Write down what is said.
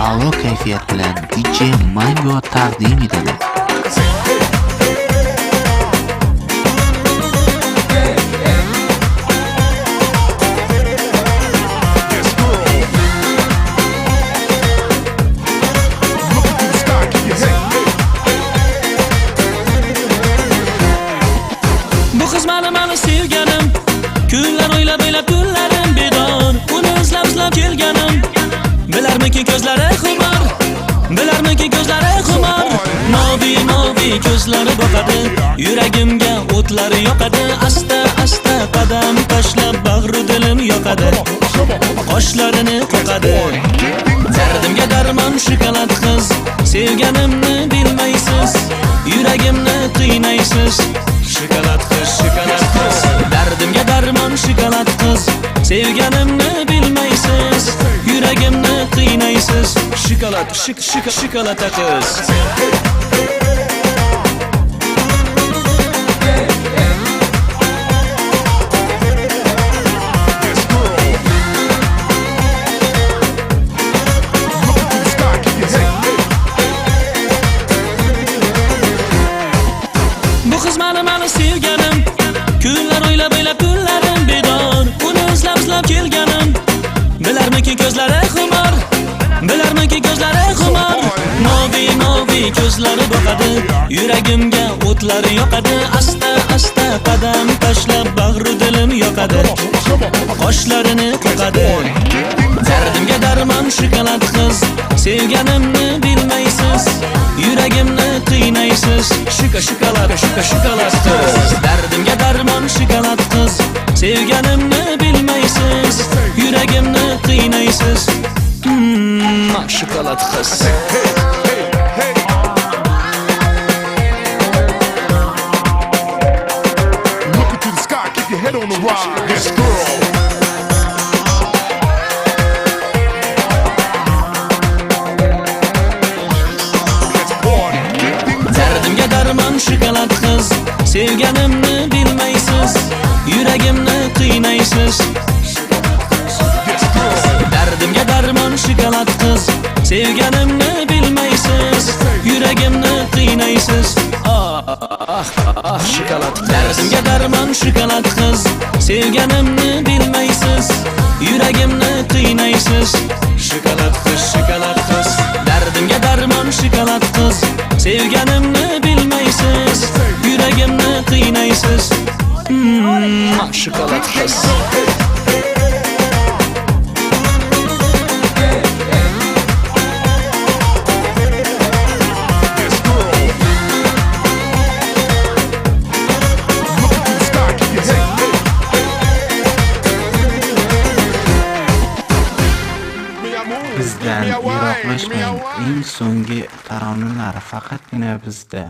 a'lo kayfiyat bilan DJ Mango taqdim etadi. Bu qiz mani sevganim, kunlar o'ylab kunlarim bedor, uni izlab kelganim. Bilarmiki ko'zlari xumor, bilarmiki ko'zlari xumor. Moviy ko'zlari boqadi, yuragimga o'tlar yoqadi. Asta qadam tashlab bag'ru dilim yoqadi, qoshlarini qoqadi. Dardimga darmon shokolad qiz, sevganimni bilmaysiz, yuragimni qiynaysiz. Shokolad qiz, dardimga darmon shokolad qiz, sevganimni bilmaysiz, yuragimni qiynaysiz. Shokolad qiz. Bu qiz mani sevganim, kunlar o'ylab kunlarim bedor, uni izlab kelganim. Bilarmiki ko'zlari xumor, bilarmiki ko'zlari xumor. Moviy ko'zlari boqadi, yuragimga o'tlar yoqadi. Asta qadam tashlab bag'ru dilim yoqadi, qoshlarini qoqadi. Dardimga darmon shokolad qiz, sevganimni bilmaysiz, yuragimni qiynaysiz. Shokolad qiz. Dardimga darmon shokolad qiz, sevganimni bilmaysiz, yuragimni qiynaysiz. Shokolad qiz. Look into the sky, keep your head on the rise. This girl. Dardimga darmon shokolad qiz, sevganimni bilmaysiz, yuragimni qiynaysiz. Dardimga darmon shokolad qiz, sevganimni bilmaysiz, yuragimni qiynaysiz. Shokolad. Dardimga darmon shokolad qiz, sevganimni bilmaysiz, yuragimni qiynaysiz. Shokolad qiz. Dardimga darmon shokolad qiz, sevganimni bilmaysiz, yuragimni qiynaysiz. Shokolad qiz. Bizdan yiroqlashmang. Eng so'nggi taronalar faqatgina bizda.